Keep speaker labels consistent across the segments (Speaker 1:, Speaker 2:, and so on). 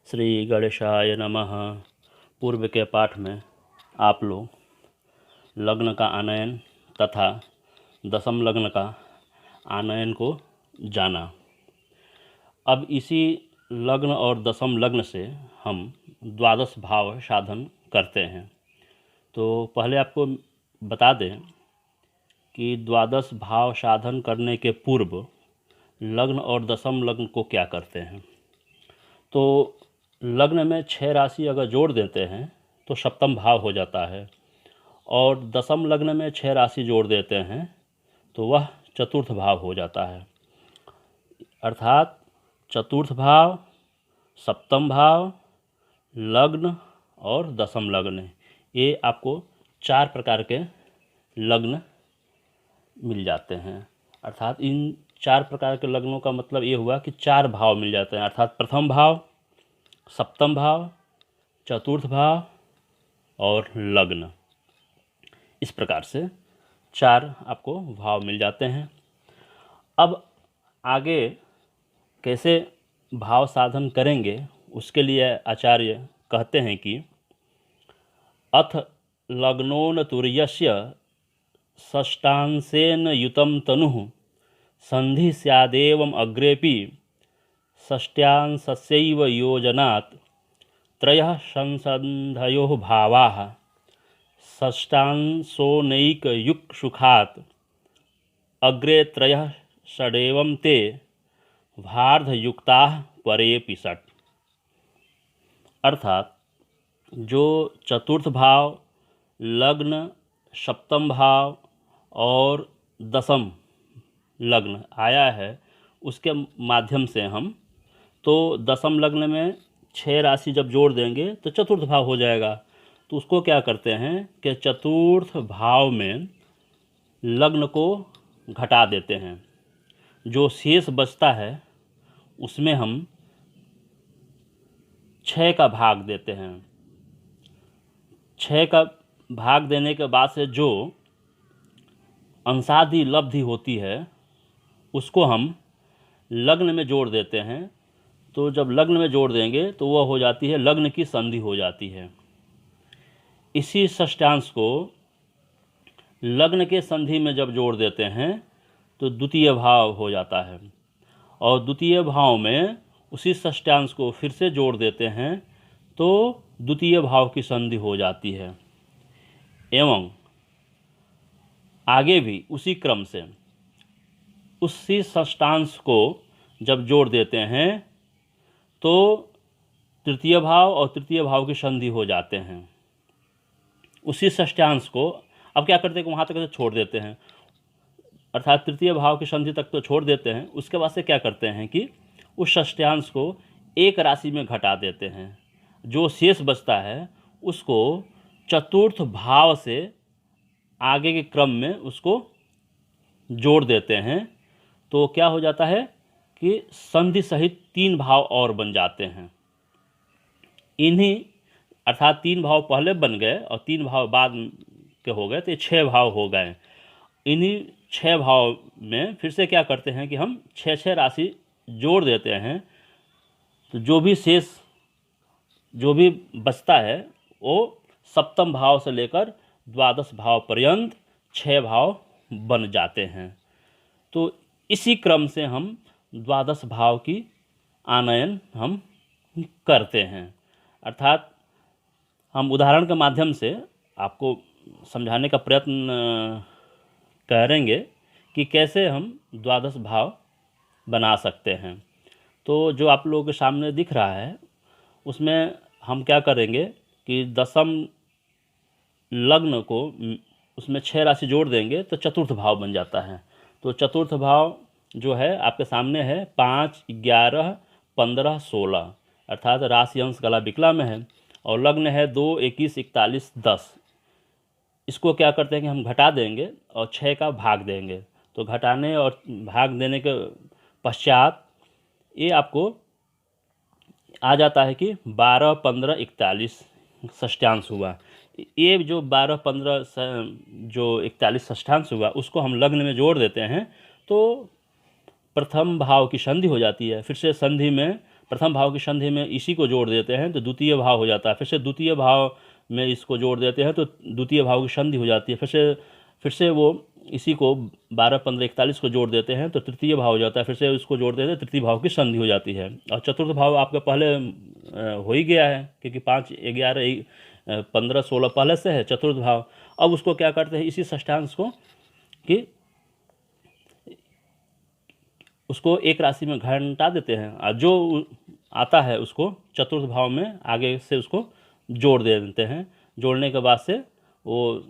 Speaker 1: श्री गणेशाय नमः। पूर्व के पाठ में आप लोग लग्न का आनयन तथा दशम लग्न का आनयन को जाना। अब इसी लग्न और दशम लग्न से हम द्वादश भाव साधन करते हैं। तो पहले आपको बता दें कि द्वादश भाव साधन करने के पूर्व लग्न और दशम लग्न को क्या करते हैं। तो लग्न में 6 राशि अगर जोड़ देते हैं तो सप्तम भाव हो जाता है, और दशम लग्न में 6 राशि जोड़ देते हैं तो वह चतुर्थ भाव हो जाता है। अर्थात चतुर्थ भाव, सप्तम भाव, लग्न और दशम लग्न, ये आपको 4 प्रकार के लग्न मिल जाते हैं। अर्थात इन 4 प्रकार के लग्नों का मतलब ये हुआ कि 4 भाव मिल जाते हैं। अर्थात प्रथम भाव, सप्तम भाव, चतुर्थ भाव और लग्न, इस प्रकार से 4 आपको भाव मिल जाते हैं। अब आगे कैसे भाव साधन करेंगे उसके लिए आचार्य कहते हैं कि अथ लग्नोन तुर्यस्य षष्ठांशेन युतं तनुः संधि स्यादेवम् अग्रेपि षष्ट्यांशस्यैव योजनात् त्रयः संसन्धयोः भावाः षष्ठांशोनैकयुक्सुखात् अग्रे त्रयः षडेवं ते भार्धयुक्ताः परेऽपि षट्। अर्थात जो चतुर्थ भाव, लग्न, सप्तम भाव और दशम लग्न आया है उसके माध्यम से हम तो दशम लग्न में 6 राशि जब जोड़ देंगे तो चतुर्थ भाव हो जाएगा। तो उसको क्या करते हैं कि चतुर्थ भाव में लग्न को घटा देते हैं। जो शेष बचता है उसमें हम 6 का भाग देते हैं। 6 का भाग देने के बाद से जो अंशादि लब्धि होती है उसको हम लग्न में जोड़ देते हैं। तो जब लग्न में जोड़ देंगे तो वह हो जाती है लग्न की संधि हो जाती है। इसी षष्ठांश को लग्न के संधि में जब जोड़ देते हैं तो द्वितीय भाव हो जाता है, और द्वितीय भाव में उसी षष्ठांश को फिर से जोड़ देते हैं तो द्वितीय भाव की संधि हो जाती है। एवं आगे भी उसी क्रम से उसी षष्ठांश को जब जोड़ देते हैं तो तृतीय भाव और तृतीय भाव की संधि हो जाते हैं। उसी षष्ठांश को अब क्या करते हैं कि वहाँ तक छोड़ देते हैं, अर्थात तृतीय भाव की संधि तक तो छोड़ देते हैं। उसके बाद से क्या करते हैं कि उस षष्ठांश को एक राशि में घटा देते हैं। जो शेष बचता है उसको चतुर्थ भाव से आगे के क्रम में उसको जोड़ देते हैं। तो क्या हो जाता है कि संधि सहित 3 भाव और बन जाते हैं। इन्हीं अर्थात 3 भाव पहले बन गए और 3 भाव बाद के हो गए तो ये 6 भाव हो गए। इन्हीं 6 भाव में फिर से क्या करते हैं कि हम 6 राशि जोड़ देते हैं। तो जो भी शेष जो भी बचता है वो सप्तम भाव से लेकर द्वादश भाव पर्यंत 6 भाव बन जाते हैं। तो इसी क्रम से हम द्वादश भाव की आनयन हम करते हैं। अर्थात हम उदाहरण के माध्यम से आपको समझाने का प्रयत्न करेंगे कि कैसे हम द्वादश भाव बना सकते हैं। तो जो आप लोगों के सामने दिख रहा है उसमें हम क्या करेंगे कि दशम लग्न को उसमें 6 राशि जोड़ देंगे तो चतुर्थ भाव बन जाता है। तो चतुर्थ भाव जो है आपके सामने है 5, 11, 15, 16, अर्थात राशि अंश गला बिकला में है, और लग्न है 2, 21, 41, 10। इसको क्या करते हैं कि हम घटा देंगे और 6 का भाग देंगे। तो घटाने और भाग देने के पश्चात ये आपको आ जाता है कि 12, 15, 41 षष्ठांश हुआ। ये जो 12, 15 जो 41 षष्ठांश हुआ उसको हम लग्न में जोड़ देते हैं तो प्रथम भाव की संधि हो जाती है। फिर से संधि में प्रथम भाव की संधि में इसी को जोड़ देते हैं तो द्वितीय भाव हो जाता है, फिर से द्वितीय भाव में इसको जोड़ देते हैं तो द्वितीय भाव की संधि हो जाती है, फिर से वो इसी को 12, 15, 41 को जोड़ देते हैं तो तृतीय भाव हो जाता है, फिर से उसको जोड़ देते हैं तृतीय भाव की संधि हो जाती है। और चतुर्थ भाव आपका पहले हो ही गया है क्योंकि 5, 11, 15, 16 पहले से है चतुर्थ भाव। अब उसको क्या करते हैं, इसी षष्ठांश को कि उसको एक राशि में घंटा देते हैं और जो आता है उसको चतुर्थ भाव में आगे से उसको जोड़ दे देते हैं। जोड़ने के बाद से वो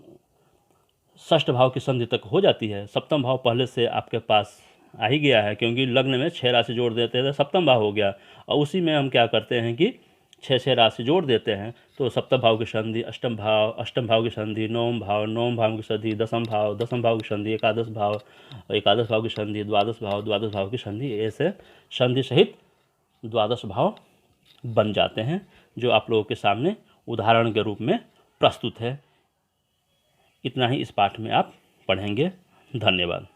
Speaker 1: षष्ठ भाव की संधि तक हो जाती है। सप्तम भाव पहले से आपके पास आ ही गया है क्योंकि लग्न में 6 राशि जोड़ देते हैं तो सप्तम भाव हो गया, और उसी में हम क्या करते हैं कि 6 राशि जोड़ देते हैं तो सप्तम भाव की संधि, अष्टम भाव की संधि, नवम भाव की संधि, दसम भाव की संधि, एकादश भाव की संधि, द्वादश भाव की संधि, ऐसे संधि सहित द्वादश भाव बन जाते हैं जो आप लोगों के सामने उदाहरण के रूप में प्रस्तुत है। इतना ही इस पाठ में आप पढ़ेंगे। धन्यवाद।